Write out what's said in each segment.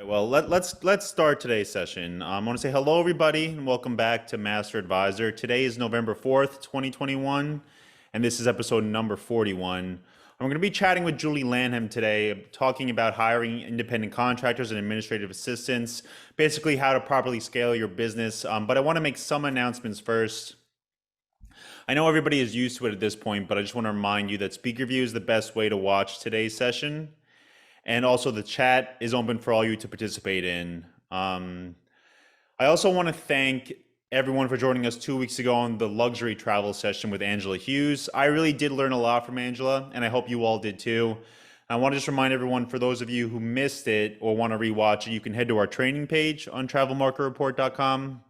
Well, let's start today's session. I want to say hello, everybody, and welcome back to MasterAdvisor. Today is November 4th, 2021, and this is episode number 41. I'm going to be chatting with Julie Lanham today, talking about hiring independent contractors and administrative assistants, basically how to properly scale your business. But I want to make some announcements first. I know everybody is used to it at this point, but I just want to remind you that speaker view is the best way to watch today's session. And also the chat is open for all you to participate in. I also want to thank everyone for joining us 2 weeks ago on the luxury travel session with Angela Hughes. I really did learn a lot from Angela, and I hope you all did too. I want to just remind everyone, for those of you who missed it or want to rewatch it, you can head to our training page on travelmarketreport.com,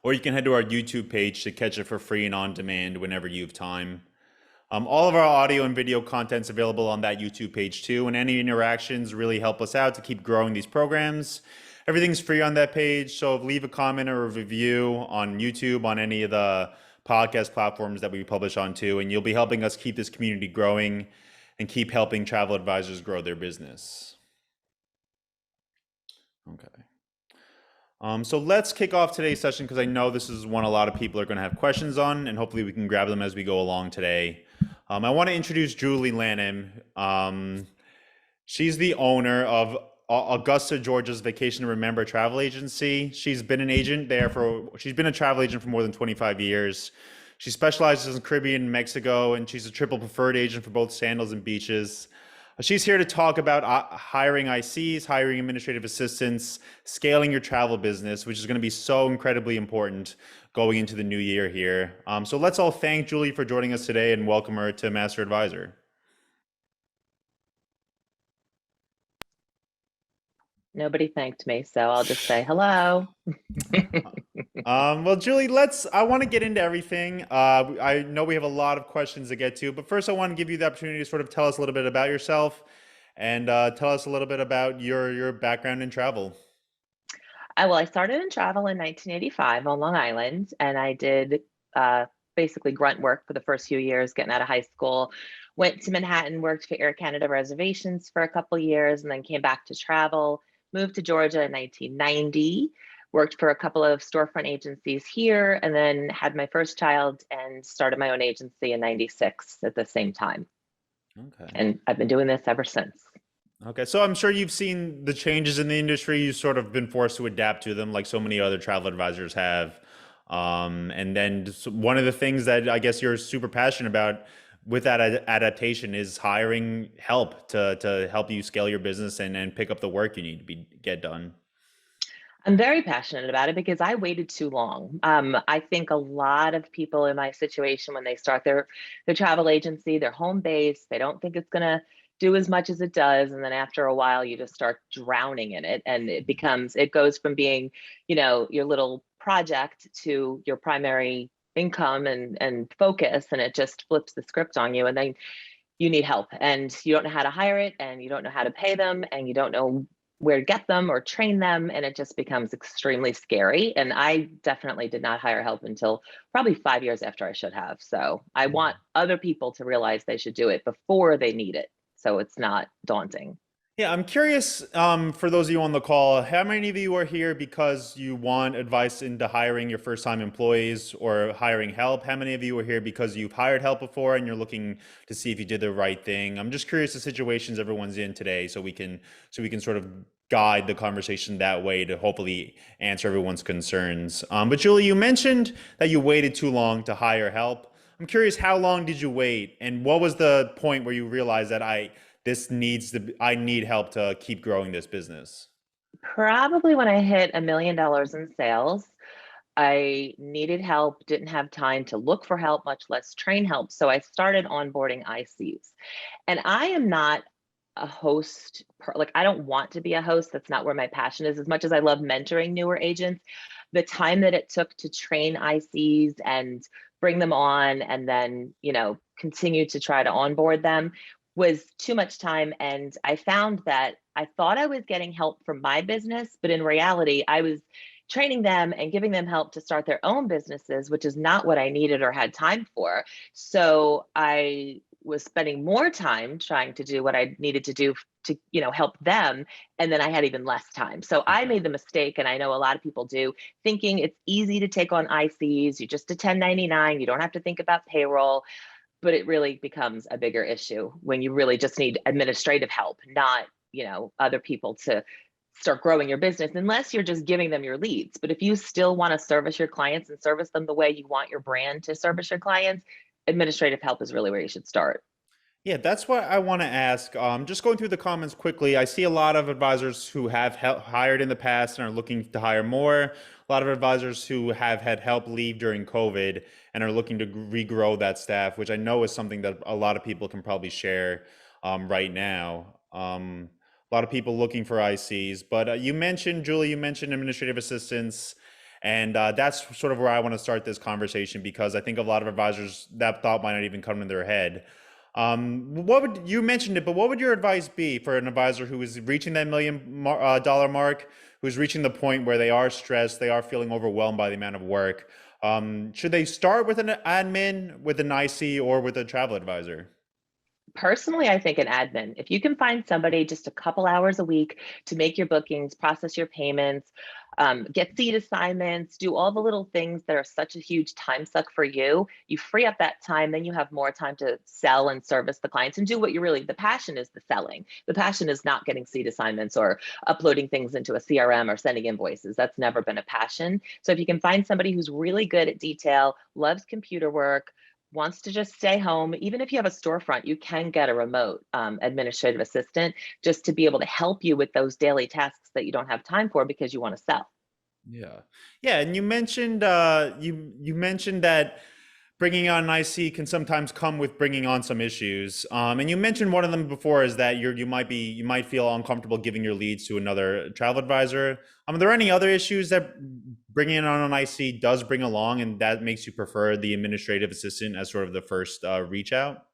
or you can head to our YouTube page to catch it for free and on demand whenever you have time. All of our audio and video content's available on that YouTube page too, and any interactions really help us out to keep growing these programs. Everything's free on that page, so leave a comment or a review on YouTube, on any of the podcast platforms that we publish on too, and you'll be helping us keep this community growing and keep helping travel advisors grow their business. Okay. So let's kick off today's session, because I know this is one a lot of people are going to have questions on, and hopefully we can grab them as we go along today. I want to introduce Julie Lanham. She's the owner of Augusta, Georgia's Vacation to Remember travel agency. She's been an agent there she's been a travel agent for more than 25 years. She specializes in Caribbean and Mexico, and she's a triple preferred agent for both sandals and beaches. She's here to talk about hiring ICs, hiring administrative assistants, scaling your travel business, which is going to be so incredibly important going into the new year here. So let's all thank Julie for joining us today and welcome her to MasterAdvisor. Nobody thanked me, so I'll just say hello. Well, Julie, I want to get into everything. I know we have a lot of questions to get to, but first I want to give you the opportunity to sort of tell us a little bit about yourself and tell us a little bit about your background in travel. Well, I started in travel in 1985 on Long Island, and I did basically grunt work for the first few years getting out of high school. Went to Manhattan, worked for Air Canada Reservations for a couple years, and then came back to travel. Moved to Georgia in 1990, worked for a couple of storefront agencies here, and then had my first child and started my own agency in 96 at the same time. Okay. And I've been doing this ever since. Okay, so I'm sure you've seen the changes in the industry. You've sort of been forced to adapt to them like so many other travel advisors have. And then one of the things that I guess you're super passionate about with that adaptation is hiring help to help you scale your business and pick up the work you need to get done. I'm very passionate about it because I waited too long. I think a lot of people in my situation, when they start their travel agency, they're home based, they don't think it's going to do as much as it does. And then after a while, you just start drowning in it. And it goes from being, your little project to your primary income and focus. And it just flips the script on you. And then you need help and you don't know how to hire it and you don't know how to pay them and you don't know where to get them or train them. And it just becomes extremely scary. And I definitely did not hire help until probably 5 years after I should have. So I want other people to realize they should do it before they need it, so it's not daunting. Yeah, I'm curious, for those of you on the call, how many of you are here because you want advice into hiring your first time employees or hiring help? How many of you are here because you've hired help before and you're looking to see if you did the right thing? I'm just curious the situations everyone's in today so we can sort of guide the conversation that way to hopefully answer everyone's concerns. But Julie, you mentioned that you waited too long to hire help. I'm curious, how long did you wait? And what was the point where you realized that I need help to keep growing this business? Probably when I hit $1 million in sales. I needed help, didn't have time to look for help, much less train help. So I started onboarding ICs. And I am not a host, I don't want to be a host. That's not where my passion is. As much as I love mentoring newer agents, the time that it took to train ICs and bring them on and then, continue to try to onboard them was too much time. And I found that I thought I was getting help from my business, but in reality, I was training them and giving them help to start their own businesses, which is not what I needed or had time for. So I was spending more time trying to do what I needed to do to, help them. And then I had even less time. So I made the mistake, and I know a lot of people do, thinking it's easy to take on ICs. You just a 1099, you don't have to think about payroll, but it really becomes a bigger issue when you really just need administrative help, not, other people to start growing your business, unless you're just giving them your leads. But if you still want to service your clients and service them the way you want your brand to service your clients, administrative help is really where you should start. Yeah, that's what I want to ask. Just going through the comments quickly, I see a lot of advisors who have hired in the past and are looking to hire more. A lot of advisors who have had help leave during COVID and are looking to regrow that staff, which I know is something that a lot of people can probably share right now. A lot of people looking for ICs, but you mentioned, Julie, you mentioned administrative assistants. And that's sort of where I want to start this conversation, because I think a lot of advisors, that thought might not even come in their head. What would you mentioned it, but what would your advice be for an advisor who is reaching that $1 million mark, who's reaching the point where they are stressed, they are feeling overwhelmed by the amount of work? Should they start with an admin, with an IC, or with a travel advisor? Personally, I think an admin. If you can find somebody just a couple hours a week to make your bookings, process your payments, get seat assignments, do all the little things that are such a huge time suck for you, you free up that time, then you have more time to sell and service the clients and do what you really, the passion is the selling. The passion is not getting seat assignments or uploading things into a CRM or sending invoices. That's never been a passion. So if you can find somebody who's really good at detail, loves computer work, wants to just stay home, even if you have a storefront, you can get a remote administrative assistant just to be able to help you with those daily tasks that you don't have time for because you want to sell. Yeah, yeah, and you mentioned you mentioned that bringing on an IC can sometimes come with bringing on some issues. And you mentioned one of them before is that you might feel uncomfortable giving your leads to another travel advisor. Are there any other issues that bringing on an IC does bring along, and that makes you prefer the administrative assistant as sort of the first reach out?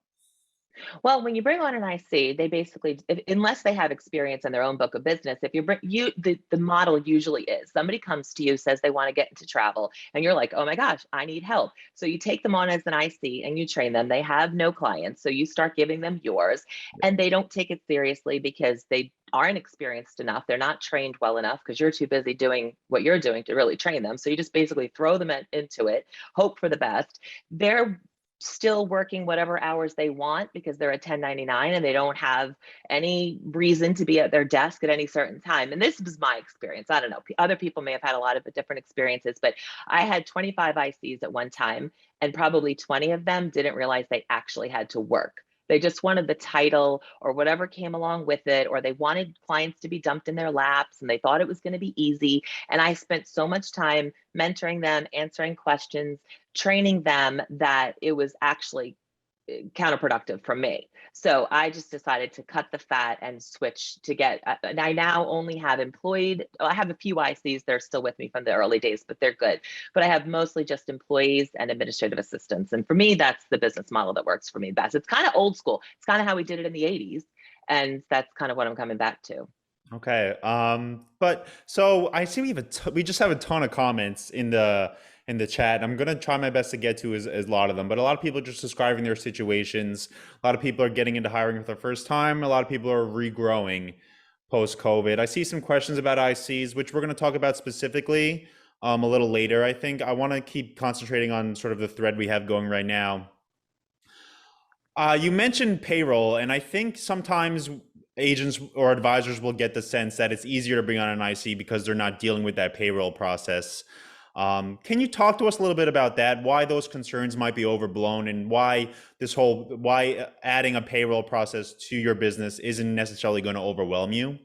Well, when you bring on an IC, they basically, unless they have experience in their own book of business, if you bring you, the model usually is somebody comes to you, says they want to get into travel, and you're like, oh my gosh, I need help. So you take them on as an IC and you train them. They have no clients, so you start giving them yours, and they don't take it seriously because they aren't experienced enough. They're not trained well enough because you're too busy doing what you're doing to really train them. So you just basically throw them into it, hope for the best. They're still working whatever hours they want because they're a 1099 and they don't have any reason to be at their desk at any certain time. And this was my experience. I don't know. Other people may have had a lot of different experiences, but I had 25 ICs at one time, and probably 20 of them didn't realize they actually had to work. They just wanted the title or whatever came along with it, or they wanted clients to be dumped in their laps and they thought it was going to be easy. And I spent so much time mentoring them, answering questions, training them, that it was actually counterproductive for me. So I just decided to cut the fat and switch to get, and I now only have employed, I have a few ICs that are still with me from the early days, but they're good. But I have mostly just employees and administrative assistants. And for me, that's the business model that works for me best. It's kind of old school. It's kind of how we did it in the 80s. And that's kind of what I'm coming back to. Okay. But so I see we just have a ton of comments in the chat. I'm gonna try my best to get to as a lot of them, but a lot of people are just describing their situations. A lot of people are getting into hiring for the first time. A lot of people are regrowing post COVID. I see some questions about ICs, which we're gonna talk about specifically a little later. I think I want to keep concentrating on sort of the thread we have going right now. You mentioned payroll, and I think sometimes agents or advisors will get the sense that it's easier to bring on an IC because they're not dealing with that payroll process. Can you talk to us a little bit about that? Why those concerns might be overblown, and why adding a payroll process to your business isn't necessarily going to overwhelm you?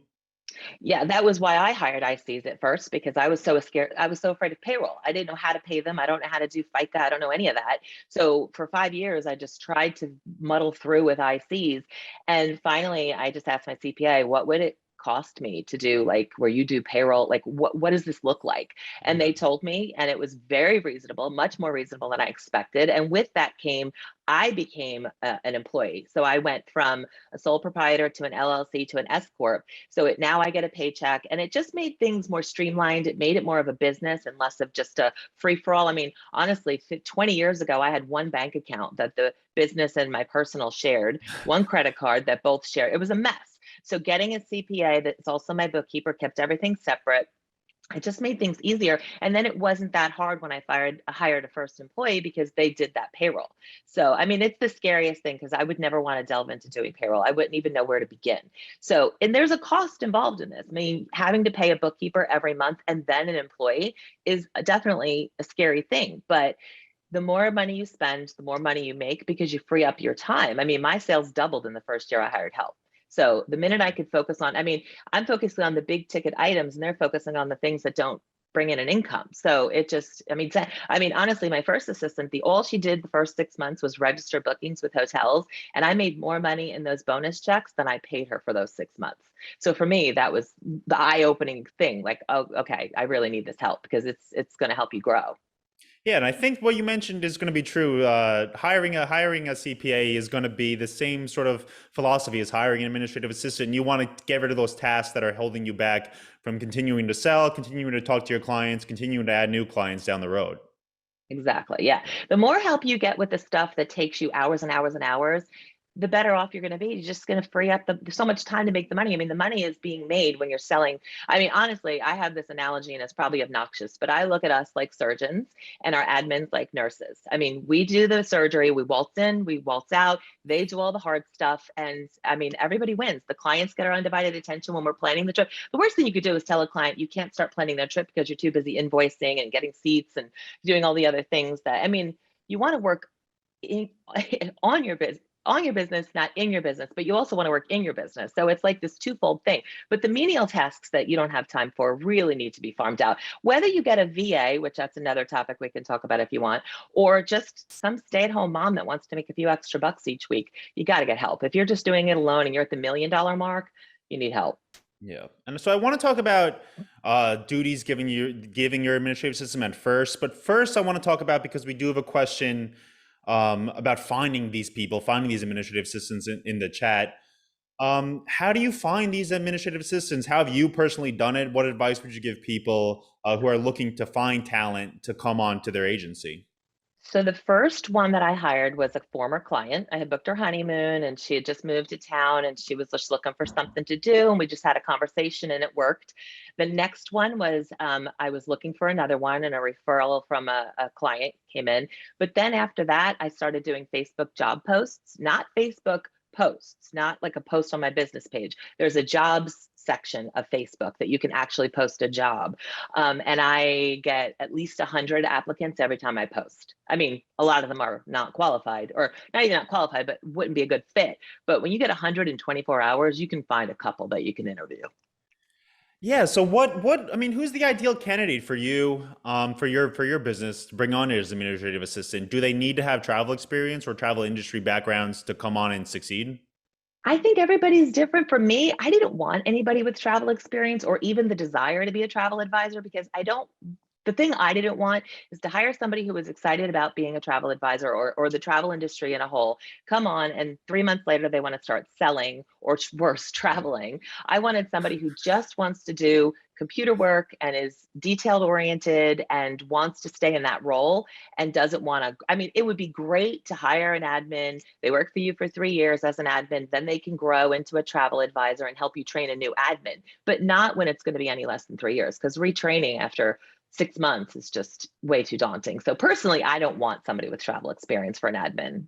Yeah, that was why I hired ICs at first, because I was so scared. I was so afraid of payroll. I didn't know how to pay them. I don't know how to do FICA. I don't know any of that. So for 5 years, I just tried to muddle through with ICs. And finally, I just asked my CPA, what would it cost me to do like where you do payroll? Like what does this look like? And Yeah. they told me, and it was very reasonable, much more reasonable than I expected. And with that came, I became an employee. So I went from a sole proprietor to an LLC to an S corp. So now I get a paycheck, and it just made things more streamlined. It made it more of a business and less of just a free for all. I mean, honestly, 20 years ago, I had one bank account that the business and my personal shared, one credit card that both shared. It was a mess. So getting a CPA that's also my bookkeeper kept everything separate. It just made things easier. And then it wasn't that hard when I hired a first employee because they did that payroll. So, I mean, it's the scariest thing because I would never want to delve into doing payroll. I wouldn't even know where to begin. So, and there's a cost involved in this. I mean, having to pay a bookkeeper every month and then an employee is definitely a scary thing. But the more money you spend, the more money you make because you free up your time. I mean, my sales doubled in the first year I hired help. So the minute I could focus on, I mean, I'm focusing on the big ticket items and they're focusing on the things that don't bring in an income. So it just, I mean, honestly, my first assistant, all she did the first 6 months was register bookings with hotels. And I made more money in those bonus checks than I paid her for those 6 months. So for me, that was the eye-opening thing. Like, oh, okay, I really need this help because it's going to help you grow. Yeah, and I think what you mentioned is going to be true. Hiring a CPA is going to be the same sort of philosophy as hiring an administrative assistant. You want to get rid of those tasks that are holding you back from continuing to sell, continuing to talk to your clients, continuing to add new clients down the road. Exactly. Yeah. The more help you get with the stuff that takes you hours and hours and hours, the better off you're going to be. You're just going to free up so much time to make the money. I mean, the money is being made when you're selling. I mean, honestly, I have this analogy and it's probably obnoxious, but I look at us like surgeons and our admins like nurses. I mean, we do the surgery, we waltz in, we waltz out, they do all the hard stuff. And I mean, everybody wins. The clients get our undivided attention when we're planning the trip. The worst thing you could do is tell a client you can't start planning their trip because you're too busy invoicing and getting seats and doing all the other things that, I mean, you want to work in, on your business, not in your business, but you also want to work in your business. So it's like this twofold thing. But the menial tasks that you don't have time for really need to be farmed out. Whether you get a VA, which that's another topic we can talk about if you want, or just some stay-at-home mom that wants to make a few extra bucks each week, you got to get help. If you're just doing it alone and you're at the $1 million mark, you need help. Yeah, and so I want to talk about duties giving your administrative system at first. But first, I want to talk about, because we do have a question about finding these people, finding these administrative assistants in the chat. How do you find these administrative assistants? How have you personally done it? What advice would you give people who are looking to find talent to come on to their agency? So the first one that I hired was a former client. I had booked her honeymoon and she had just moved to town and she was just looking for something to do. And we just had a conversation and it worked. The next one was I was looking for another one and a referral from a client came in. But then after that, I started doing Facebook job posts, not Facebook posts, not like a post on my business page. There's a jobs section of Facebook that you can actually post a job. And I get at least 100 applicants every time I post. I mean, a lot of them are not qualified or not even not qualified, but wouldn't be a good fit. But when you get 124 hours, you can find a couple that you can interview. Yeah. So I mean, who's the ideal candidate for you, for your business to bring on as administrative assistant? Do they need to have travel experience or travel industry backgrounds to come on and succeed? I think everybody's different. For me, I didn't want anybody with travel experience or even the desire to be a travel advisor because the thing I didn't want is to hire somebody who was excited about being a travel advisor or the travel industry in a whole, come on, and 3 months later they want to start selling or worse, traveling. I wanted somebody who just wants to do computer work and is detailed oriented and wants to stay in that role and doesn't want to. I mean, it would be great to hire an admin. They work for you for 3 years as an admin, then they can grow into a travel advisor and help you train a new admin, but not when it's going to be any less than 3 years because retraining after 6 months is just way too daunting. So personally, I don't want somebody with travel experience for an admin.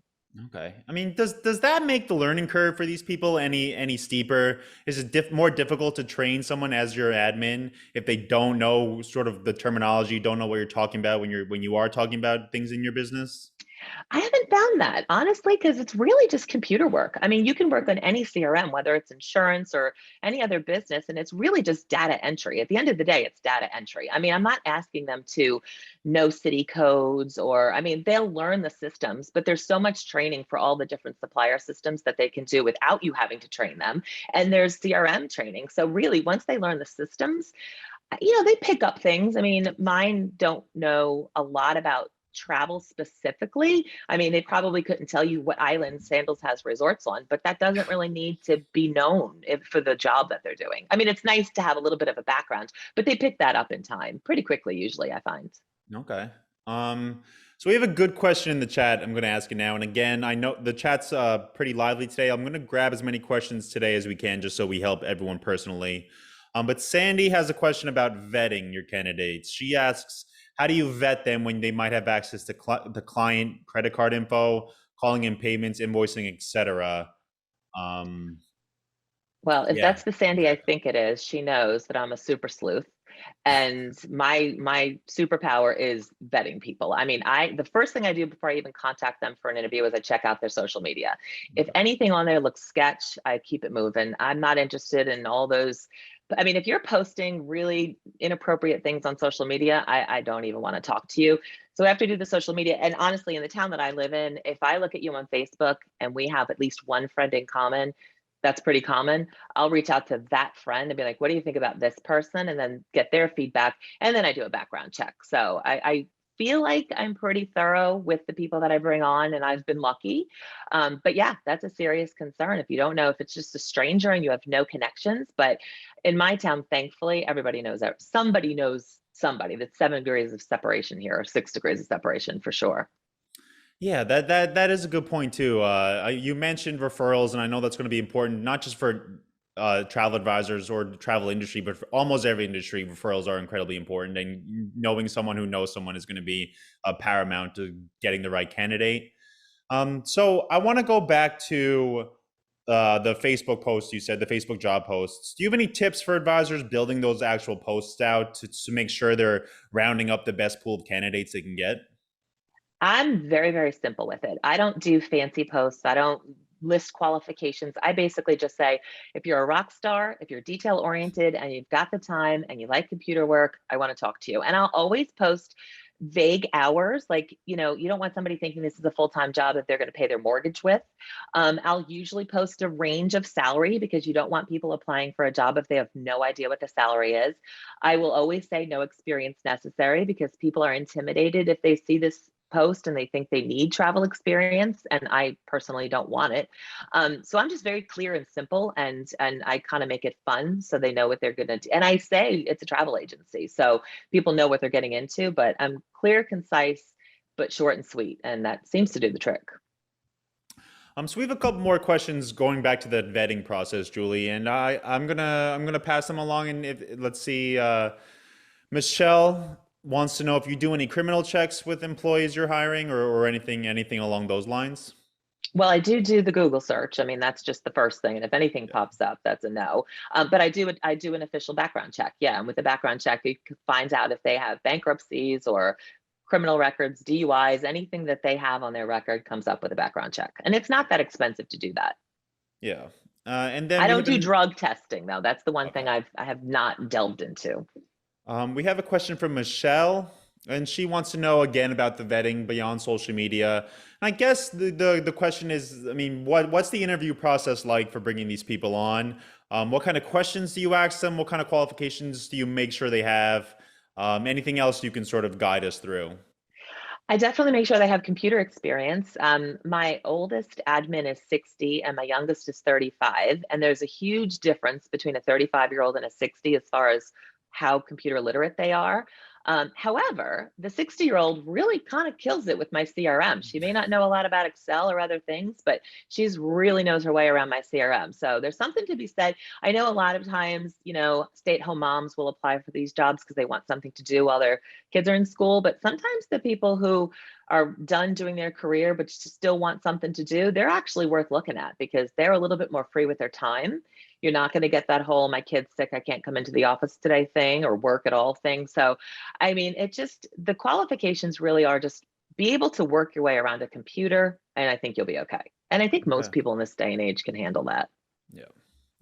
Okay. I mean, does that make the learning curve for these people any steeper? Is it more difficult to train someone as your admin if they don't know sort of the terminology, don't know what you're talking about when you are talking about things in your business? I haven't found that honestly, because it's really just computer work. I mean, you can work on any CRM, whether it's insurance or any other business, and it's really just data entry. At the end of the day, it's data entry. I mean, I'm not asking them to know city codes or, I mean, they'll learn the systems, but there's so much training for all the different supplier systems that they can do without you having to train them. And there's CRM training. So really, once they learn the systems, they pick up things. I mean, mine don't know a lot about travel specifically. I mean, they probably couldn't tell you what island Sandals has resorts on, but that doesn't really need to be known for the job that they're doing. I mean, it's nice to have a little bit of a background, but they pick that up in time pretty quickly, usually, I find. Okay. So we have a good question in the chat. I'm going to ask you now. And again, I know the chat's pretty lively today. I'm going to grab as many questions today as we can, just so we help everyone personally. But Sandy has a question about vetting your candidates. She asks, how do you vet them when they might have access to the client credit card info, calling in payments, invoicing, etc.? Well, if Yeah. that's the Sandy I think it is, she knows that I'm a super sleuth. And my superpower is vetting people. I mean, the first thing I do before I even contact them for an interview is I check out their social media. If anything on there looks sketch, I keep it moving. I'm not interested in all those. I mean, if you're posting really inappropriate things on social media, I don't even want to talk to you. So I have to do the social media. And honestly, in the town that I live in, if I look at you on Facebook and we have at least one friend in common, that's pretty common. I'll reach out to that friend and be like, what do you think about this person? And then get their feedback. And then I do a background check. So I feel like I'm pretty thorough with the people that I bring on, and I've been lucky. But yeah, that's a serious concern. If you don't know if it's just a stranger and you have no connections. But in my town, thankfully, everybody knows that somebody knows somebody. That's 7 degrees of separation here, or 6 degrees of separation for sure. Yeah, that is a good point too. You mentioned referrals, and I know that's going to be important, not just for travel advisors or the travel industry, but for almost every industry. Referrals are incredibly important, and knowing someone who knows someone is going to be paramount to getting the right candidate. So I want to go back to the Facebook post you said, the Facebook job posts. Do you have any tips for advisors building those actual posts out to make sure they're rounding up the best pool of candidates they can get? I'm very, very simple with it. I don't do fancy posts. I don't list qualifications. I basically just say, if you're a rock star, if you're detail oriented and you've got the time and you like computer work, I want to talk to you. And I'll always post vague hours. Like, you don't want somebody thinking this is a full-time job that they're going to pay their mortgage with. I'll usually post a range of salary because you don't want people applying for a job if they have no idea what the salary is. I will always say no experience necessary because people are intimidated if they see this post and they think they need travel experience, and I personally don't want it. So I'm just very clear and simple, and I kind of make it fun so they know what they're gonna do. And I say it's a travel agency, so people know what they're getting into, but I'm clear, concise, but short and sweet, and that seems to do the trick. So we have a couple more questions going back to the vetting process, Julie, and I'm gonna pass them along. And let's see, Michelle wants to know if you do any criminal checks with employees you're hiring, or anything along those lines. Well, I do the Google search. I mean, that's just the first thing, and if anything pops up, that's a no. But I do an official background check. Yeah, and with the background check, it finds out if they have bankruptcies or criminal records, DUIs, anything that they have on their record comes up with a background check, and it's not that expensive to do that. Yeah, and then I we don't have do an drug testing though. That's the one thing okay. I have not delved into. We have a question from Michelle, and she wants to know again about the vetting beyond social media. And I guess the question is, I mean, what's the interview process like for bringing these people on? What kind of questions do you ask them? What kind of qualifications do you make sure they have? Anything else you can sort of guide us through? I definitely make sure they have computer experience. My oldest admin is 60 and my youngest is 35. And there's a huge difference between a 35-year-old and a 60 as far as how computer literate they are. However, the 60-year-old really kind of kills it with my CRM. She may not know a lot about Excel or other things, but she's really knows her way around my CRM. So there's something to be said. I know a lot of times, stay-at-home moms will apply for these jobs because they want something to do while their kids are in school. But sometimes the people who are done doing their career but still want something to do, they're actually worth looking at because they're a little bit more free with their time. You're not going to get that whole my kid's sick, I can't come into the office today thing or work at all thing. So, I mean, the qualifications really are just be able to work your way around a computer, and I think you'll be okay. And I think most Okay. people in this day and age can handle that. Yeah.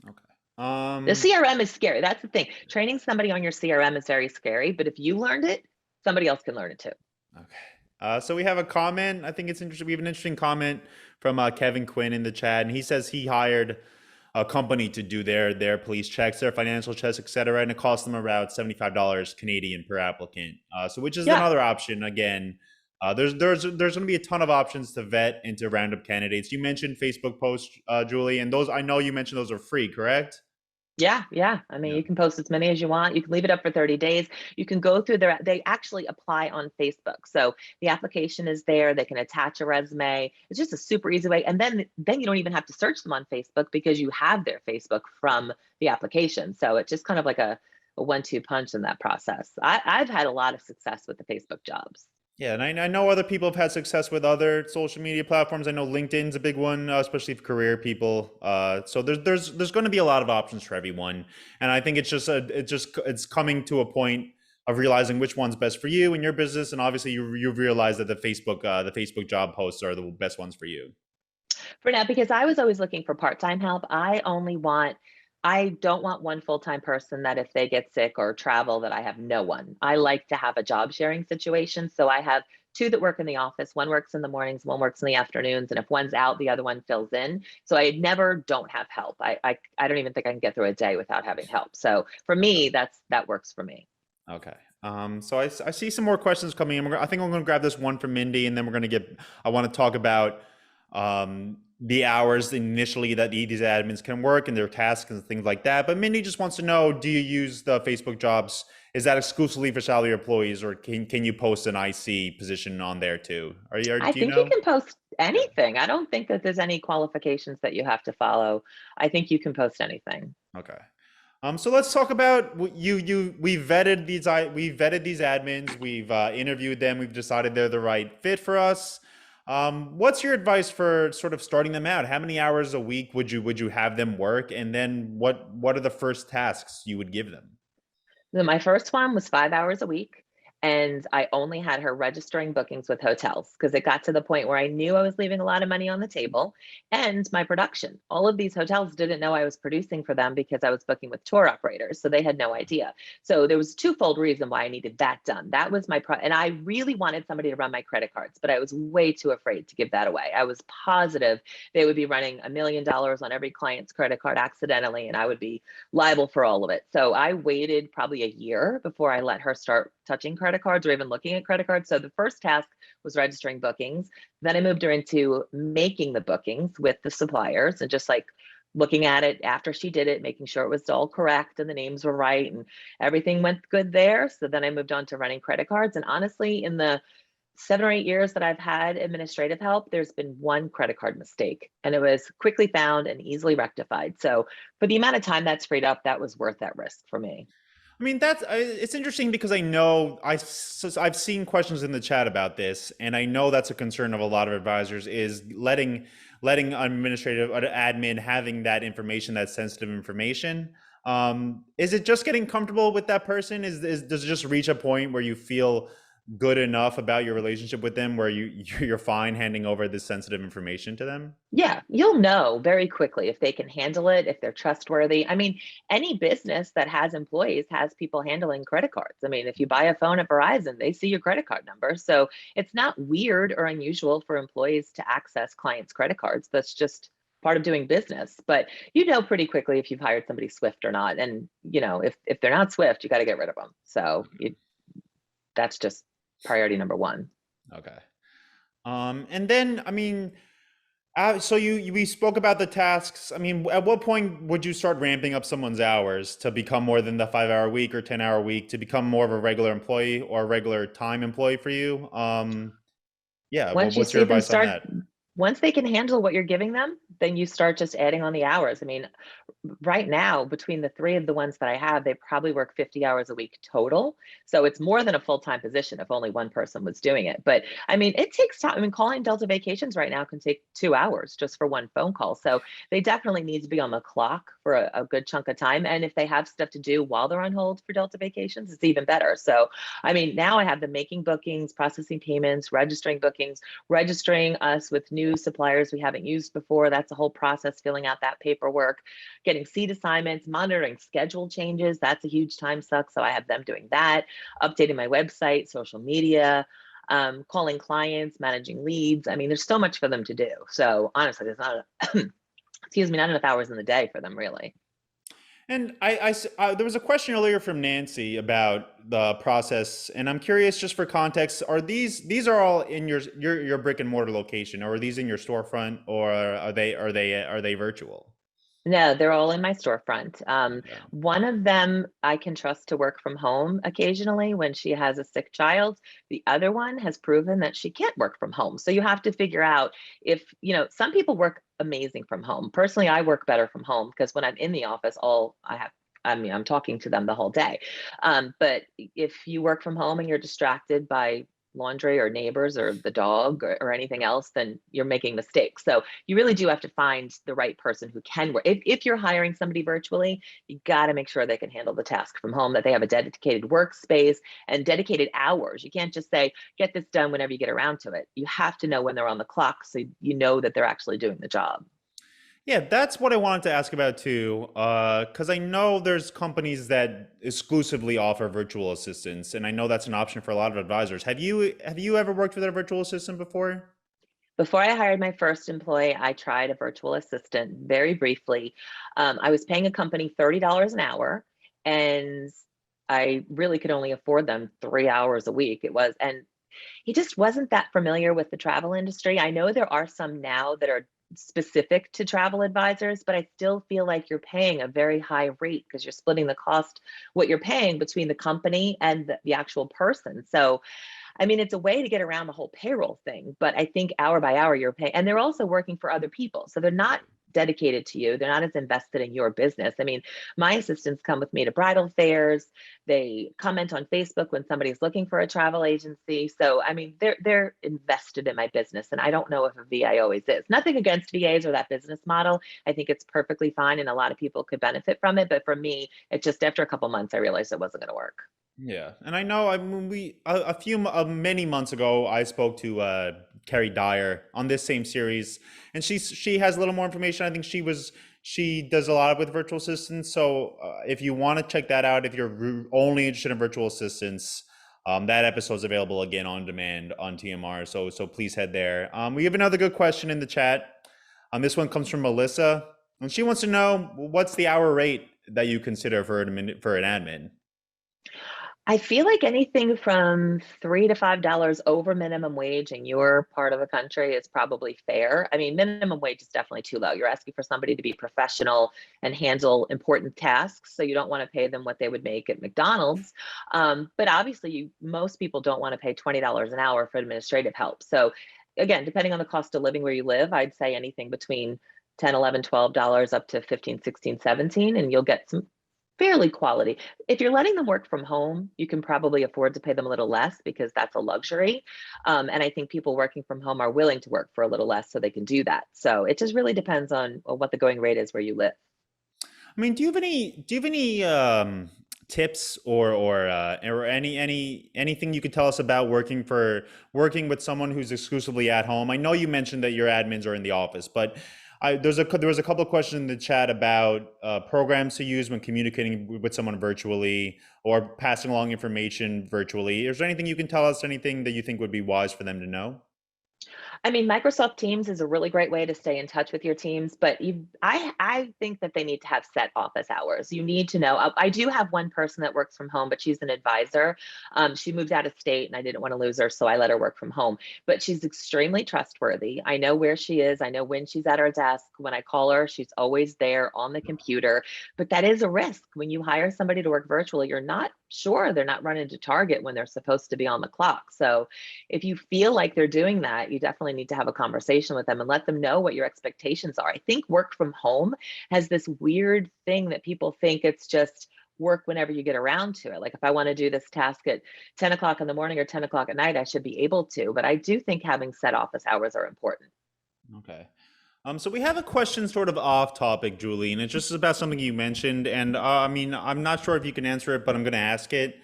Okay. The CRM is scary. That's the thing. Training somebody on your CRM is very scary, but if you learned it, somebody else can learn it too. Okay. So we have a comment. I think it's interesting. We have an interesting comment from Kevin Quinn in the chat, and he says he hired a company to do their police checks, their financial checks, et cetera, and it cost them around $75 Canadian per applicant. So which is Yeah. another option. Again, there's going to be a ton of options to vet and to round up candidates. You mentioned Facebook posts, Julie, and those I know you mentioned those are free, correct? Yeah. I mean, Yeah. you can post as many as you want. You can leave it up for 30 days. You can go through they actually apply on Facebook. So the application is there. They can attach a resume. It's just a super easy way. And then you don't even have to search them on Facebook because you have their Facebook from the application. So it's just kind of like a 1-2 punch in that process. I've had a lot of success with the Facebook jobs. Yeah, and I know other people have had success with other social media platforms. I know LinkedIn's a big one, especially for career people. So there's going to be a lot of options for everyone, and I think it's coming to a point of realizing which one's best for you and your business, and obviously you realize that the Facebook job posts are the best ones for you. For now, because I was always looking for part-time help. I don't want one full-time person that if they get sick or travel that I have no one. I like to have a job sharing situation. So I have two that work in the office. One works in the mornings, one works in the afternoons. And if one's out, the other one fills in. So I never don't have help. I don't even think I can get through a day without having help. So for Okay. me, that works for me. Okay. So I see some more questions coming in. I think I'm going to grab this one from Mindy, and then I want to talk about the hours initially that these admins can work and their tasks and things like that. But Mindy just wants to know, do you use the Facebook jobs? Is that exclusively for salary employees, or can you post an IC position on there too? I Do you think you know? can post Yeah. anything. I don't think that there's any qualifications that you have to follow. I think you can post anything. Okay. So let's talk about we vetted these admins. We've interviewed them. We've decided they're the right fit for us. What's your advice for sort of starting them out? How many hours a week would you have them work? And then what are the first tasks you would give them? My first one was 5 hours a week. And I only had her registering bookings with hotels because it got to the point where I knew I was leaving a lot of money on the table and my production. All of these hotels didn't know I was producing for them because I was booking with tour operators. So they had no idea. So there was a twofold reason why I needed that done. That was and I really wanted somebody to run my credit cards, but I was way too afraid to give that away. I was positive they would be running $1 million on every client's credit card accidentally, and I would be liable for all of it. So I waited probably a year before I let her start touching credit cards or even looking at credit cards. So the first task was registering bookings. Then I moved her into making the bookings with the suppliers and just like looking at it after she did it, making sure it was all correct and the names were right and everything went good there. So then I moved on to running credit cards. And honestly, in the 7 or 8 years that I've had administrative help, there's been one credit card mistake and it was quickly found and easily rectified. So for the amount of time that's freed up, that was worth that risk for me. I mean, it's interesting because I know I've seen questions in the chat about this, and I know that's a concern of a lot of advisors is letting administrative or admin having that information, that sensitive information. Is it just getting comfortable with that person? Does it just reach a point where you feel good enough about your relationship with them where you're fine handing over this sensitive information to them? Yeah, you'll know very quickly if they can handle it, if they're trustworthy. I mean, any business that has employees has people handling credit cards. I mean, if you buy a phone at Verizon, they see your credit card number. So it's not weird or unusual for employees to access clients' credit cards. That's just part of doing business. But you know pretty quickly if you've hired somebody Swift or not. And if they're not Swift, you got to get rid of them. So that's just priority number one. Okay. And then, I mean, so we spoke about the tasks. I mean, at what point would you start ramping up someone's hours to become more than the 5 hour week or 10 hour week to become more of a regular employee or a regular time employee for you? Yeah. Once you What's your see them advice on start, that? once they can handle what you're giving them, then you start just adding on the hours. I mean, right now, between the three of the ones that I have, they probably work 50 hours a week total. So it's more than a full-time position if only one person was doing it. But I mean, it takes time. I mean, calling Delta Vacations right now can take 2 hours just for one phone call. So they definitely need to be on the clock for a good chunk of time. And if they have stuff to do while they're on hold for Delta Vacations, it's even better. So, I mean, now I have them making bookings, processing payments, registering bookings, registering us with new suppliers we haven't used before. That's a whole process, filling out that paperwork, getting seat assignments, monitoring schedule changes. That's a huge time suck. So I have them doing that, updating my website, social media, calling clients, managing leads. I mean, there's so much for them to do. So honestly, there's not, excuse me, not enough hours in the day for them really. And there was a question earlier from Nancy about the process, and I'm curious, just for context, are these are all in your brick and mortar location, or are these in your storefront, or are they virtual? No, they're all in my storefront. Okay. One of them I can trust to work from home occasionally when she has a sick child. The other one has proven that she can't work from home. So you have to figure out if, some people work amazing from home. Personally, I work better from home because when I'm in the office, I'm talking to them the whole day. But if you work from home and you're distracted by laundry or neighbors or the dog or anything else, then you're making mistakes. So you really do have to find the right person who can work. If you're hiring somebody virtually, you got to make sure they can handle the task from home, that they have a dedicated workspace and dedicated hours. You can't just say, get this done whenever you get around to it. You have to know when they're on the clock so you know that they're actually doing the job. Yeah, that's what I wanted to ask about too, because I know there's companies that exclusively offer virtual assistants, and I know that's an option for a lot of advisors. Have you ever worked with a virtual assistant before? Before I hired my first employee, I tried a virtual assistant very briefly. I was paying a company $30 an hour, and I really could only afford them 3 hours a week. And he just wasn't that familiar with the travel industry. I know there are some now that are specific to travel advisors, but I still feel like you're paying a very high rate because you're splitting the cost, what you're paying between the company and the actual person. So I mean, it's a way to get around the whole payroll thing, but I think hour by hour you're paying, and they're also working for other people. So they're not dedicated to you. They're not as invested in your business. I mean, my assistants come with me to bridal fairs. They comment on Facebook when somebody's looking for a travel agency. So, I mean, they're invested in my business, and I don't know if a VA always is. Nothing against VAs or that business model. I think it's perfectly fine, and a lot of people could benefit from it. But for me, it just after a couple months, I realized it wasn't going to work. Yeah, and I know. I mean, many months ago, I spoke to Carrie Dyer on this same series, and she has a little more information. I think she does a lot with virtual assistants. So if you want to check that out, if you're only interested in virtual assistants, that episode is available again on demand on TMR. So please head there. We have another good question in the chat. This one comes from Melissa, and she wants to know, what's the hour rate that you consider for an admin? I feel like anything from $3 to $5 over minimum wage in your part of the country is probably fair. I mean, minimum wage is definitely too low. You're asking for somebody to be professional and handle important tasks, so you don't want to pay them what they would make at McDonald's. But obviously, most people don't want to pay $20 an hour for administrative help. So again, depending on the cost of living where you live, I'd say anything between 10, 11, $12 up to 15, 16, 17, and you'll get some fairly quality. If you're letting them work from home, you can probably afford to pay them a little less because that's a luxury. And I think people working from home are willing to work for a little less so they can do that. So it just really depends on what the going rate is where you live. I mean, do you have any tips or anything you could tell us about working with someone who's exclusively at home? I know you mentioned that your admins are in the office, but there was a couple of questions in the chat about programs to use when communicating with someone virtually or passing along information virtually. Is there anything you can tell us? Anything that you think would be wise for them to know? I mean, Microsoft Teams is a really great way to stay in touch with your teams, but I think that they need to have set office hours. You need to know. I do have one person that works from home, but she's an advisor. She moved out of state, and I didn't want to lose her, so I let her work from home. But she's extremely trustworthy. I know where she is. I know when she's at her desk. When I call her, she's always there on the computer. But that is a risk when you hire somebody to work virtually. You're not sure they're not running to Target when they're supposed to be on the clock. So if you feel like they're doing that, you definitely definitely need to have a conversation with them and let them know what your expectations are. I think work from home has this weird thing that people think it's just work whenever you get around to it. Like if I want to do this task at 10 o'clock in the morning or 10 o'clock at night, I should be able to. But I do think having set office hours are important. Okay. So we have a question sort of off topic, Julie, and it's just about something you mentioned. And I mean, I'm not sure if you can answer it, but I'm going to ask it.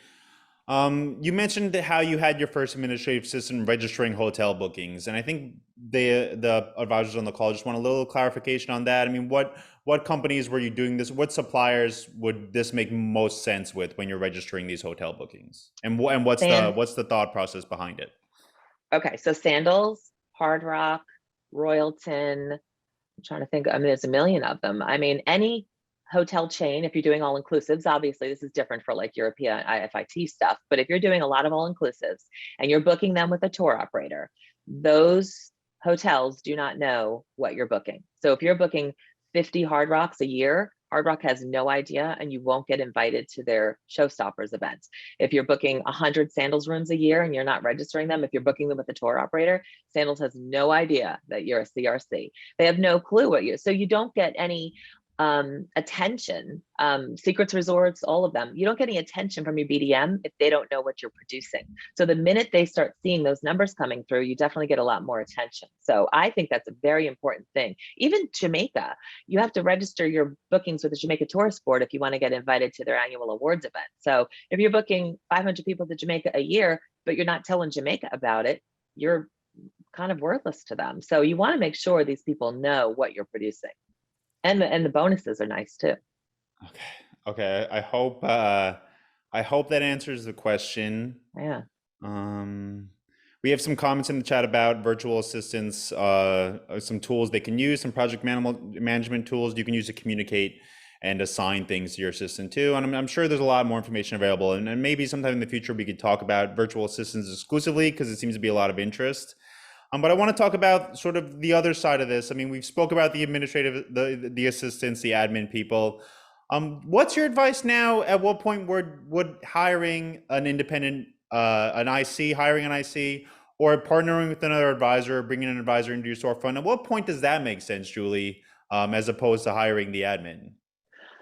You mentioned how you had your first administrative assistant registering hotel bookings, and I think the advisors on the call just want a little clarification on that. I mean, what companies were you doing this? What suppliers would this make most sense with when you're registering these hotel bookings? And San what's the thought process behind it? okay, so Sandals, Hard Rock, Royalton. I'm trying to think. I mean, there's a million of them. I mean, any hotel chain, if you're doing all inclusives, obviously this is different for like European IFIT stuff, but if you're doing a lot of all inclusives and you're booking them with a tour operator, those hotels do not know what you're booking. So if you're booking 50 Hard Rocks a year, Hard Rock has no idea and you won't get invited to their Showstoppers events. If you're booking 100 Sandals rooms a year and you're not registering them, if you're booking them with a tour operator, Sandals has no idea that you're a CRC. They have no clue what you, so you don't get any attention. Secrets Resorts, all of them, you don't get any attention from your BDM if they don't know what you're producing. So the minute they start seeing those numbers coming through, you definitely get a lot more attention. So I think that's a very important thing. Even Jamaica, you have to register your bookings with the Jamaica Tourist Board if you want to get invited to their annual awards event. So if you're booking 500 people to Jamaica a year, but you're not telling Jamaica about it, you're kind of worthless to them. So you want to make sure these people know what you're producing. And the bonuses are nice too. Okay. Okay. I hope that answers the question. Yeah. Um, we have some comments in the chat about virtual assistants, some tools they can use, some management tools you can use to communicate and assign things to your assistant too. And I'm sure there's a lot more information available. And maybe sometime in the future we could talk about virtual assistants exclusively because it seems to be a lot of interest. But I want to talk about sort of the other side of this. I mean, we've spoke about the administrative, the assistants, the admin people. What's your advice now? At what point would hiring an independent, an IC, hiring an IC, or partnering with another advisor, bringing an advisor into your storefront? At what point does that make sense, Julie, as opposed to hiring the admin?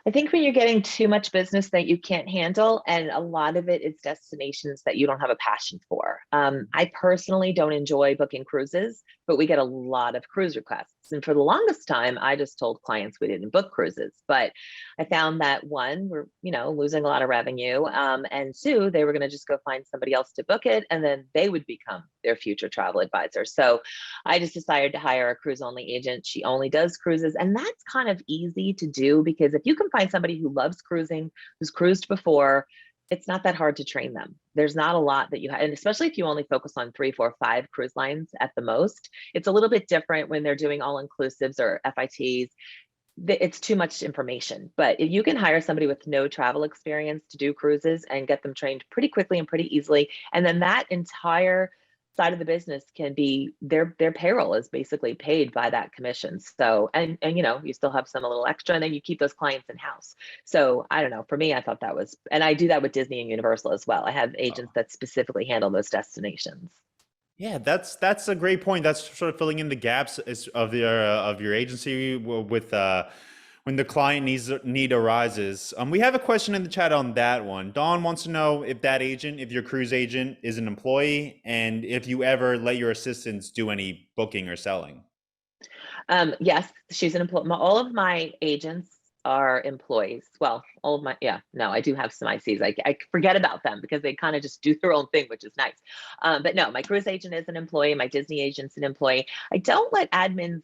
I think when you're getting too much business that you can't handle, and a lot of it is destinations that you don't have a passion for. I personally don't enjoy booking cruises, but we get a lot of cruise requests. And for the longest time, I just told clients we didn't book cruises. But I found that one, we're losing a lot of revenue, and two, they were going to just go find somebody else to book it, and then they would become their future travel advisor. So I just decided to hire a cruise only agent. She only does cruises, and that's kind of easy to do because if you can find somebody who loves cruising, who's cruised before, it's not that hard to train them. There's not a lot that you have, and especially if you only focus on 3, 4, 5 cruise lines at the most. It's a little bit different when they're doing all inclusives or FITs. It's too much information, but if you can hire somebody with no travel experience to do cruises and get them trained pretty quickly and pretty easily, and then that entire side of the business can be their payroll is basically paid by that commission. So and you still have some a little extra, and then you keep those clients in house. So I don't know, for me, I thought that was, and I do that with Disney and Universal as well. I have agents that specifically handle those destinations. Yeah, that's a great point. That's sort of filling in the gaps of your agency with when the client need arises. We have a question in the chat on that one. Dawn wants to know if that agent, if your cruise agent is an employee, and if you ever let your assistants do any booking or selling. Yes, she's an employee. All of my agents are employees. Well, all of my, no, I do have some ICs. I forget about them because they kind of just do their own thing, which is nice. But no, my cruise agent is an employee. My Disney agent's an employee. I don't let admins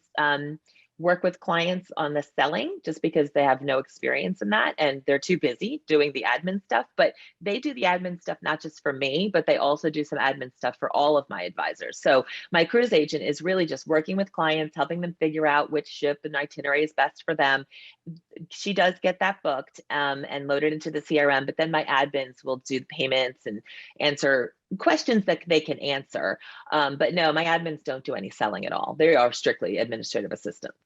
work with clients on the selling just because they have no experience in that and they're too busy doing the admin stuff. But they do the admin stuff not just for me, but they also do some admin stuff for all of my advisors. So my cruise agent is really just working with clients, helping them figure out which ship and itinerary is best for them. She does get that booked and loaded into the CRM, but then my admins will do the payments and answer questions that they can answer. But no, my admins don't do any selling at all. They are strictly administrative assistants.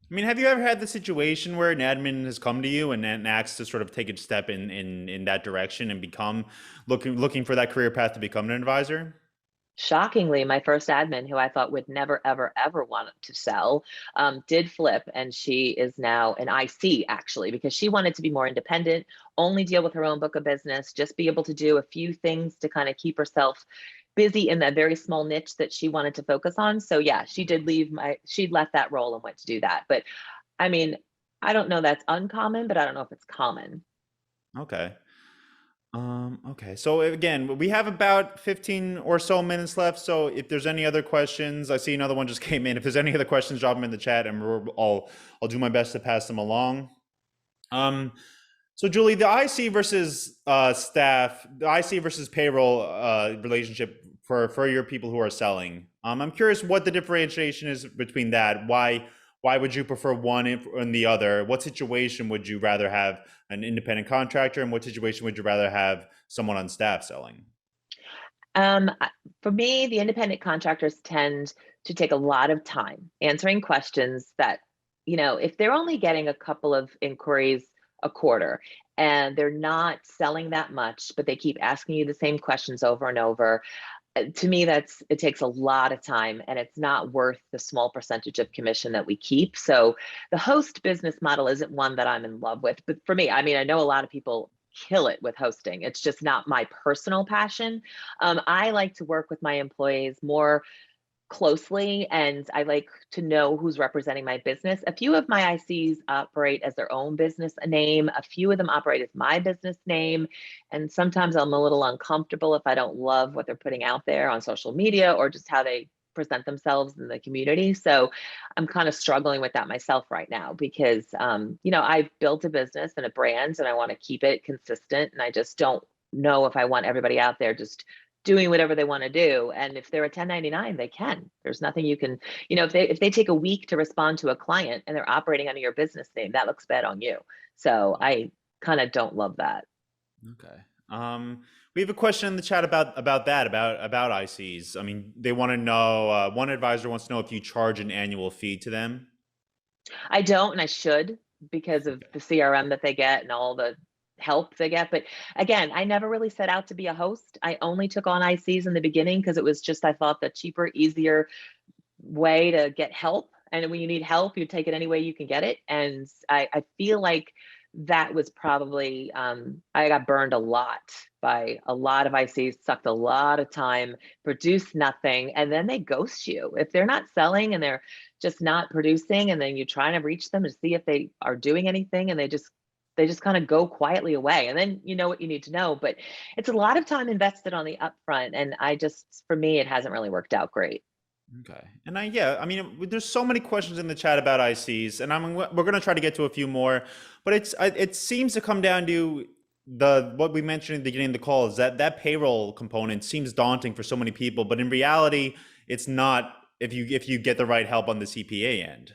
I mean, have you ever had the situation where an admin has come to you and asks to sort of take a step in that direction and become looking for that career path to become an advisor? Shockingly, my first admin, who I thought would never, ever, ever want to sell, did flip, and she is now an IC actually, because she wanted to be more independent, only deal with her own book of business, just be able to do a few things to kind of keep herself busy in that very small niche that she wanted to focus on. So yeah, she left that role and went to do that. But I mean, I don't know that's uncommon, but I don't know if it's common. Okay. Okay. So again, we have about 15 or so minutes left. So if there's any other questions, I see another one just came in. If there's any other questions, drop them in the chat, and I'll do my best to pass them along. So Julie, the IC versus staff, the IC versus payroll relationship for your people who are selling. I'm curious what the differentiation is between that. Why would you prefer one and the other? What situation would you rather have an independent contractor, and what situation would you rather have someone on staff selling? For me, the independent contractors tend to take a lot of time answering questions that, if they're only getting a couple of inquiries a quarter and they're not selling that much, but they keep asking you the same questions over and over, to me, it takes a lot of time, and it's not worth the small percentage of commission that we keep. So the host business model isn't one that I'm in love with. But for me, I mean, I know a lot of people kill it with hosting. It's just not my personal passion. I like to work with my employees more closely, and I like to know who's representing my business. A few of my ICs operate as their own business name. A few of them operate as my business name. And sometimes I'm a little uncomfortable if I don't love what they're putting out there on social media or just how they present themselves in the community. So I'm kind of struggling with that myself right now because, I've built a business and a brand and I want to keep it consistent. And I just don't know if I want everybody out there just doing whatever they want to do. And if they're a 1099, they can. There's nothing you can, if they take a week to respond to a client and they're operating under your business name, that looks bad on you. So I kind of don't love that. Okay. We have a question in the chat about ICs. I mean, they want to know. One advisor wants to know if you charge an annual fee to them. I don't, and I should, because of the CRM that they get and all the help they get. But again, I never really set out to be a host. I only took on ICs in the beginning because it was just, I thought, the cheaper, easier way to get help. And when you need help, you take it any way you can get it. And I feel like that was probably, I got burned a lot by a lot of ICs, sucked a lot of time, produced nothing, and then they ghost you. If they're not selling and they're just not producing, and then you're trying to reach them to see if they are doing anything, and they just kind of go quietly away, and then you know what you need to know. But it's a lot of time invested on the upfront, and for me, it hasn't really worked out great. Okay. And I mean, there's so many questions in the chat about ICs, and we're going to try to get to a few more, but it seems to come down to what we mentioned at the beginning of the call is that payroll component seems daunting for so many people, but in reality, it's not if you get the right help on the CPA end.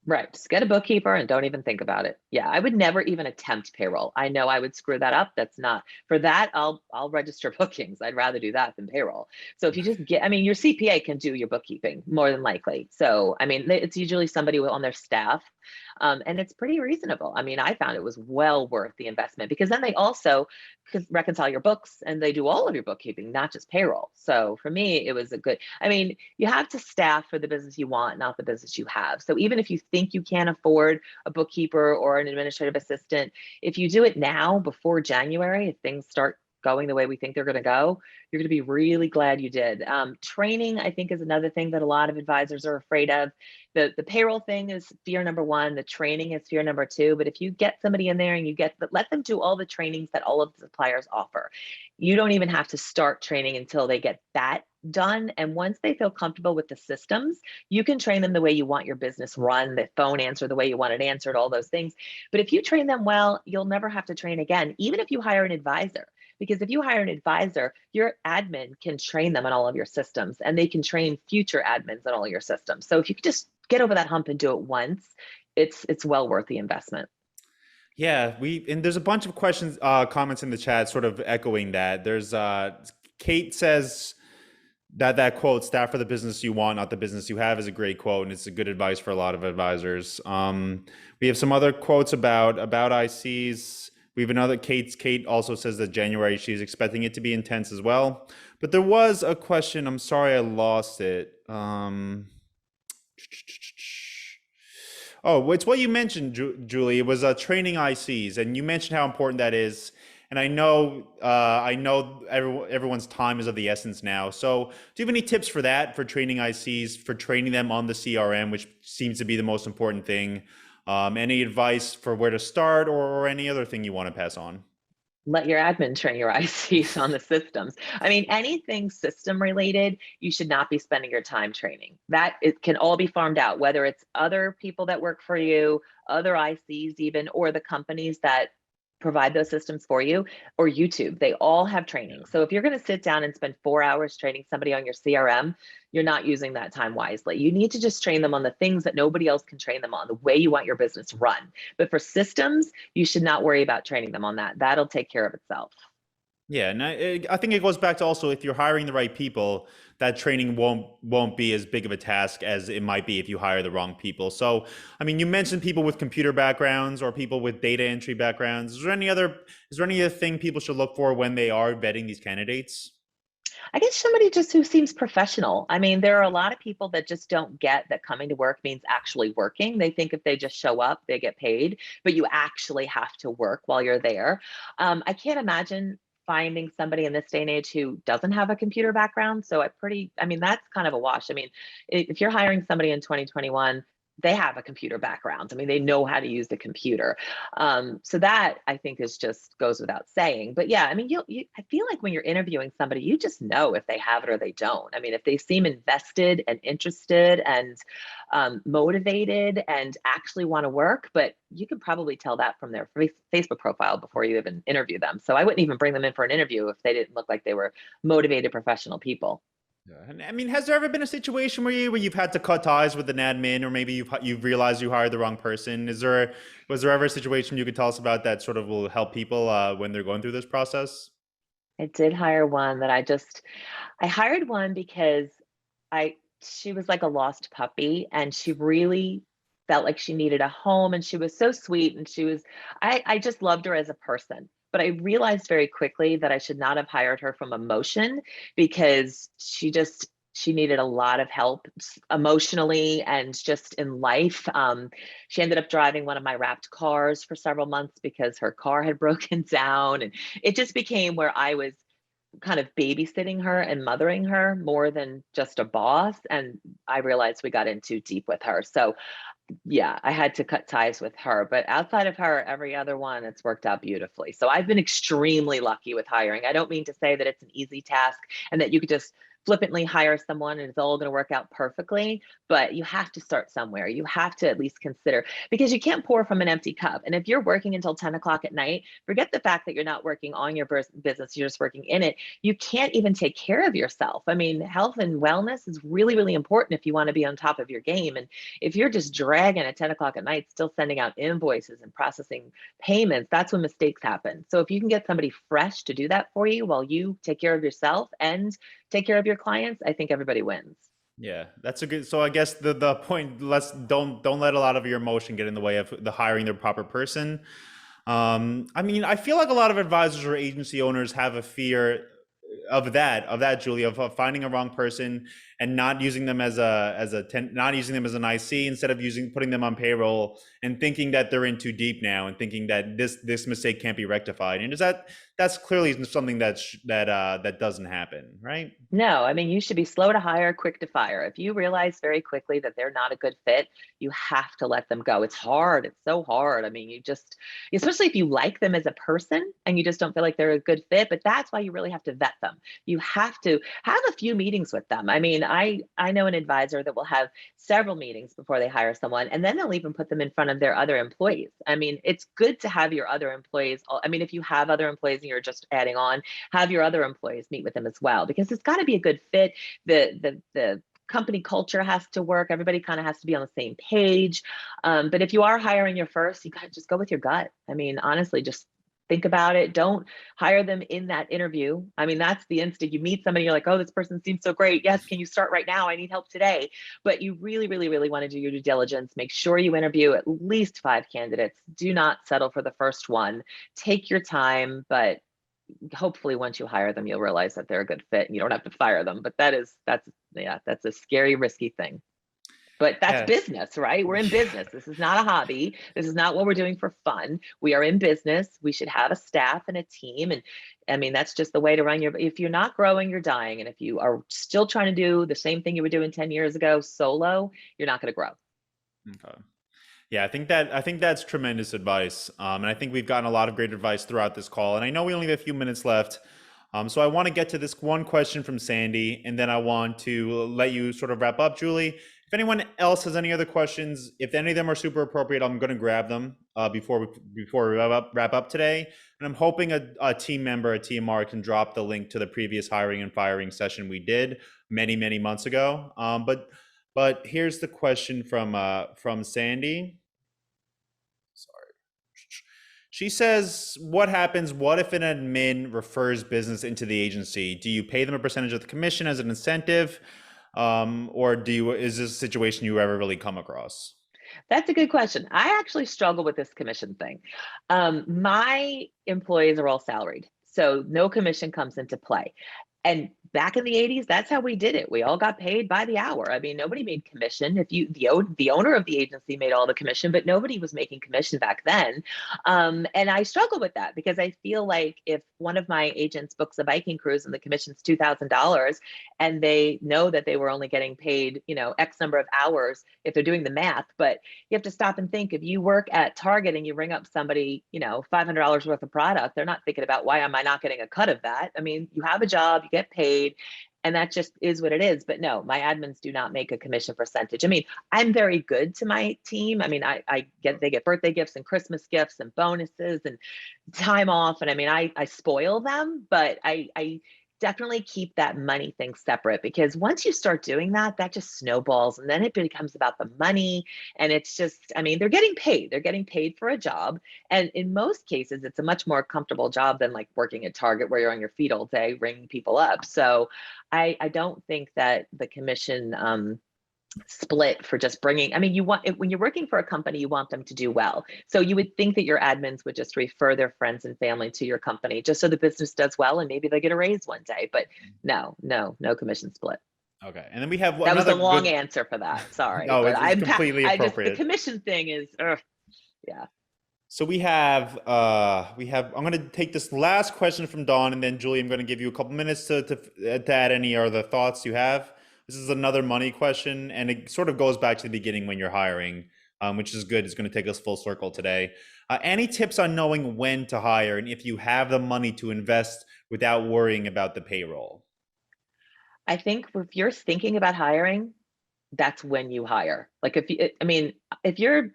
Right. Just get a bookkeeper and don't even think about it. Yeah, I would never even attempt payroll. I know I would screw that up. That's not for that. I'll register bookings. I'd rather do that than payroll. So if you just your CPA can do your bookkeeping more than likely. So, I mean, it's usually somebody on their staff. And it's pretty reasonable. I mean, I found it was well worth the investment because then they also reconcile your books and they do all of your bookkeeping, not just payroll. So for me, it was you have to staff for the business you want, not the business you have. So even if you think you can't afford a bookkeeper or an administrative assistant, if you do it now before January, if things start going the way we think they're going to go, you're going to be really glad you did. Training, I think, is another thing that a lot of advisors are afraid of. The payroll thing is fear number one. The training is fear number two. But if you get somebody in there and let them do all the trainings that all of the suppliers offer, you don't even have to start training until they get that done. And once they feel comfortable with the systems, you can train them the way you want your business run, the phone answer the way you want it answered, all those things. But if you train them well, you'll never have to train again, even if you hire an advisor. Because if you hire an advisor, your admin can train them on all of your systems, and they can train future admins on all your systems. So if you could just get over that hump and do it once, it's well worth the investment. Yeah, and there's a bunch of questions, comments in the chat, sort of echoing that. There's Kate says that quote, "Staff for the business you want, not the business you have," is a great quote, and it's a good advice for a lot of advisors. We have some other quotes about ICs. We have another Kate also says that January, she's expecting it to be intense as well. But there was a question. I'm sorry I lost it. Oh, it's what you mentioned, Julie. It was training ICs, and you mentioned how important that is. And I know everyone's time is of the essence now. So, do you have any tips for that, for training ICs, for training them on the CRM, which seems to be the most important thing? Any advice for where to start, or any other thing you want to pass on? Let your admin train your ICs on the systems. I mean, anything system related, you should not be spending your time training. That it can all be farmed out, whether it's other people that work for you, other ICs even, or the companies that provide those systems for you, or YouTube. They all have training. So if you're going to sit down and spend 4 hours training somebody on your CRM, you're not using that time wisely. You need to just train them on the things that nobody else can train them on, the way you want your business run. But for systems, you should not worry about training them on that. That'll take care of itself. Yeah, and I think it goes back to also, if you're hiring the right people, that training won't be as big of a task as it might be if you hire the wrong people. So, I mean, you mentioned people with computer backgrounds or people with data entry backgrounds. Is there any other thing people should look for when they are vetting these candidates? I guess somebody just who seems professional. I mean, there are a lot of people that just don't get that coming to work means actually working. They think if they just show up, they get paid, but you actually have to work while you're there. I can't imagine finding somebody in this day and age who doesn't have a computer background. So I mean, that's kind of a wash. I mean, if you're hiring somebody in 2021, they have a computer background. I mean, they know how to use the computer. So that I think is just goes without saying. But yeah, I mean, I feel like when you're interviewing somebody, you just know if they have it or they don't. I mean, if they seem invested and interested and motivated and actually want to work, but you can probably tell that from their Facebook profile before you even interview them. So I wouldn't even bring them in for an interview if they didn't look like they were motivated professional people. Yeah. And I mean, has there ever been a situation where you've had to cut ties with an admin, or maybe you've realized you hired the wrong person? Was there ever a situation you could tell us about that sort of will help people when they're going through this process? I did hire one that I hired one because she was like a lost puppy and she really felt like she needed a home and she was so sweet and I just loved her as a person. But I realized very quickly that I should not have hired her from emotion because she needed a lot of help emotionally and just in life. She ended up driving one of my wrapped cars for several months because her car had broken down. And it just became where I was kind of babysitting her and mothering her more than just a boss. And I realized we got in too deep with her. So yeah, I had to cut ties with her. But outside of her, every other one, it's worked out beautifully. So I've been extremely lucky with hiring. I don't mean to say that it's an easy task and that you could just flippantly hire someone and it's all going to work out perfectly, but you have to start somewhere. You have to at least consider because you can't pour from an empty cup. And if you're working until 10 o'clock at night, forget the fact that you're not working on your business, you're just working in it. You can't even take care of yourself. I mean, health and wellness is really, really important if you want to be on top of your game. And if you're just dragging at 10 o'clock at night, still sending out invoices and processing payments, that's when mistakes happen. So if you can get somebody fresh to do that for you while you take care of yourself and take care of your clients, I think everybody wins. Yeah, that's a good. So I guess the point, let's don't let a lot of your emotion get in the way of the hiring the proper person. I mean, I feel like a lot of advisors or agency owners have a fear of that, Julie, of finding a wrong person and not using them not using them as an IC, instead of putting them on payroll, and thinking that they're in too deep now and thinking that this mistake can't be rectified. And that's clearly something that doesn't happen, right? No, I mean, you should be slow to hire, quick to fire. If you realize very quickly that they're not a good fit, you have to let them go. It's hard. It's so hard. I mean, especially if you like them as a person and you just don't feel like they're a good fit, but that's why you really have to vet them. You have to have a few meetings with them. I mean, I know an advisor that will have several meetings before they hire someone, and then they'll even put them in front of their other employees. I mean, it's good to have your other employees. I mean, if you have other employees and you're just adding on, have your other employees meet with them as well, because it's got to be a good fit. The company culture has to work. Everybody kind of has to be on the same page. But if you are hiring your first, you got to just go with your gut. I mean, honestly, just think about it. Don't hire them in that interview. I mean, that's the instant you meet somebody, you're like, oh, this person seems so great. Yes, can you start right now? I need help today. But you really, really, really want to do your due diligence. Make sure you interview at least 5 candidates. Do not settle for the first one. Take your time, but hopefully once you hire them, you'll realize that they're a good fit and you don't have to fire them. But that's a scary, risky thing. But that's Yes. business, right? We're in business. This is not a hobby. This is not what we're doing for fun. We are in business. We should have a staff and a team. And I mean, that's just the way to run if you're not growing, you're dying. And if you are still trying to do the same thing you were doing 10 years ago solo, you're not going to grow. Okay. Yeah, I think that's tremendous advice. And I think we've gotten a lot of great advice throughout this call. And I know we only have a few minutes left. So I want to get to this one question from Sandy, and then I want to let you sort of wrap up, Julie. If anyone else has any other questions, if any of them are super appropriate, I'm going to grab them before we wrap up today. And I'm hoping a team member at TMR can drop the link to the previous hiring and firing session we did many, many months ago. But here's the question from Sandy. She says, what happens? What if an admin refers business into the agency? Do you pay them a percentage of the commission as an incentive? Or is this a situation you ever really come across? That's a good question. I actually struggle with this commission thing. My employees are all salaried, so no commission comes into play. And back in the 80s, that's how we did it. We all got paid by the hour. I mean, nobody made commission. The owner of the agency made all the commission, but nobody was making commission back then. And I struggle with that because I feel like if one of my agents books a biking cruise and the commission's $2,000 and they know that they were only getting paid, X number of hours, if they're doing the math, but you have to stop and think, if you work at Target and you ring up somebody, $500 worth of product, they're not thinking about, why am I not getting a cut of that? I mean, you have a job, you get paid, and that just is what it is. But no, my admins do not make a commission percentage. I mean, I'm very good to my team. I mean, they get birthday gifts and Christmas gifts and bonuses and time off. And I mean, I spoil them, but I definitely keep that money thing separate, because once you start doing that, that just snowballs, and then it becomes about the money. And it's just, I mean, they're getting paid for a job. And in most cases, it's a much more comfortable job than like working at Target where you're on your feet all day ringing people up. So I don't think that the commission split for just bringing, I mean, when you're working for a company, you want them to do well. So you would think that your admins would just refer their friends and family to your company just so the business does well, and maybe they get a raise one day. But no commission split. Okay. And then we have that was a long answer for that. Sorry. No, but it's completely appropriate. The commission thing is, yeah. So we have, I'm going to take this last question from Dawn, and then Julie, I'm going to give you a couple minutes to add any other thoughts you have. This is another money question, and it sort of goes back to the beginning when you're hiring, which is good. It's going to take us full circle today. Any tips on knowing when to hire and if you have the money to invest without worrying about the payroll? I think if you're thinking about hiring, that's when you hire. Like if you're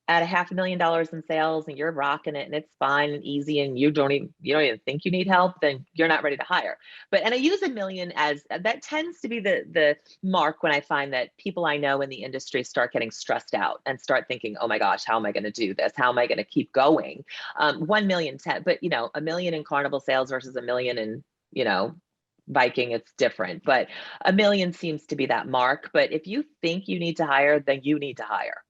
at $500,000 in sales and you're rocking it and it's fine and easy and you don't even think you need help, then you're not ready to hire. And I use $1 million as that tends to be the mark when I find that people I know in the industry start getting stressed out and start thinking, oh my gosh, how am I going to do this? How am I going to keep going? 1 million, but $1 million in carnival sales versus $1 million in, biking, it's different, but $1 million seems to be that mark. But if you think you need to hire, then you need to hire.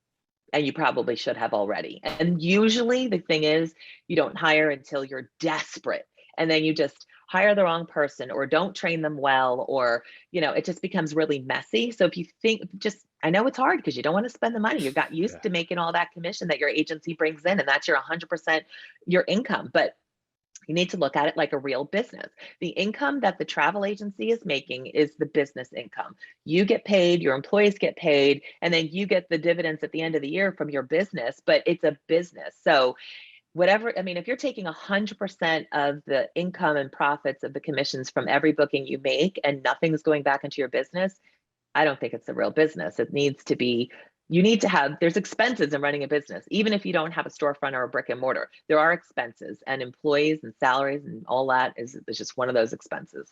And you probably should have already. And usually the thing is, you don't hire until you're desperate. And then you just hire the wrong person or don't train them well, or, it just becomes really messy. So if you think, I know it's hard because you don't want to spend the money. You got used to making all that commission that your agency brings in, and that's your 100% your income. But you need to look at it like a real business. The income that the travel agency is making is the business income. You get paid, your employees get paid, and then you get the dividends at the end of the year from your business, but it's a business. So if you're taking 100% of the income and profits of the commissions from every booking you make and nothing's going back into your business, I don't think it's a real business. It needs to be, there's expenses in running a business. Even if you don't have a storefront or a brick and mortar, there are expenses, and employees and salaries and all that is just one of those expenses.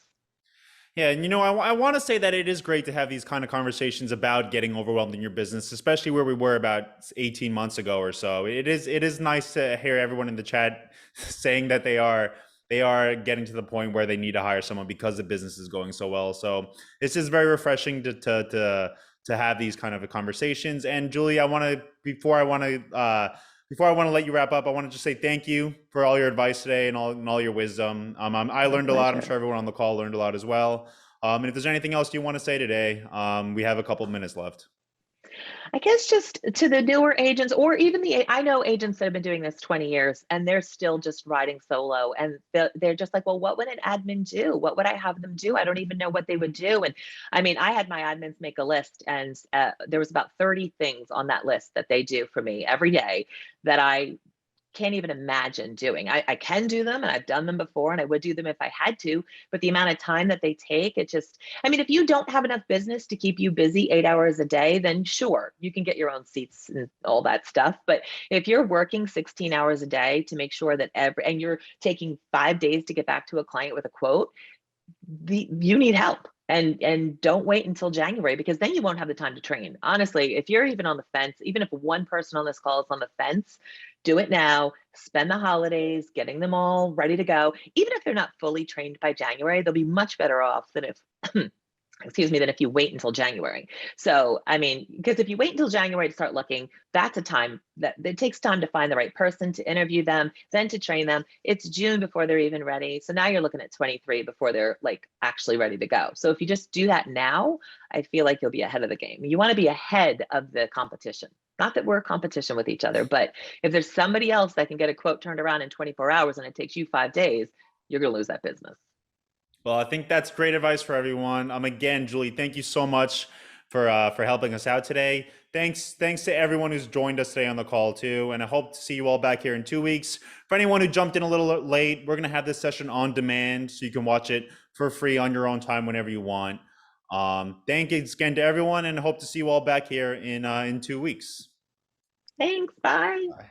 Yeah, and I want to say that it is great to have these kind of conversations about getting overwhelmed in your business, especially where we were about 18 months ago or so. It is nice to hear everyone in the chat saying that they are getting to the point where they need to hire someone because the business is going so well. So this is very refreshing to have these kind of conversations. And Julie, before I want to let you wrap up, I want to just say thank you for all your advice today and all your wisdom. I My learned a lot. I'm pleasure. sure everyone on the call learned a lot as well. And if there's anything else you want to say today, we have a couple minutes left. I guess just to the newer agents, or even I know agents that have been doing this 20 years and they're still just riding solo, and they're just like, well, what would an admin do? What would I have them do? I don't even know what they would do. And I mean, I had my admins make a list, and there was about 30 things on that list that they do for me every day that I can't even imagine doing. I can do them and I've done them before and I would do them if I had to, but the amount of time that they take, it just, I mean, if you don't have enough business to keep you busy 8 hours a day, then sure, you can get your own seats and all that stuff. But if you're working 16 hours a day to make sure that and you're taking 5 days to get back to a client with a quote, you need help. And don't wait until January, because then you won't have the time to train. Honestly, if you're even on the fence, even if one person on this call is on the fence, do it now. Spend the holidays getting them all ready to go. Even if they're not fully trained by January, they'll be much better off than if excuse me, than if you wait until January. So, I mean, because if you wait until January to start looking, that's a time that it takes time to find the right person, to interview them, then to train them. It's June before they're even ready. So now you're looking at 23 before they're like actually ready to go. So if you just do that now, I feel like you'll be ahead of the game. You want to be ahead of the competition. Not that we're a competition with each other, but if there's somebody else that can get a quote turned around in 24 hours and it takes you 5 days, you're going to lose that business. Well, I think that's great advice for everyone. Again, Julie, thank you so much for helping us out today. Thanks to everyone who's joined us today on the call too, and I hope to see you all back here in 2 weeks. For anyone who jumped in a little late, we're gonna have this session on demand, so you can watch it for free on your own time whenever you want. Thank you again to everyone, and hope to see you all back here in 2 weeks. Thanks. Bye. Bye.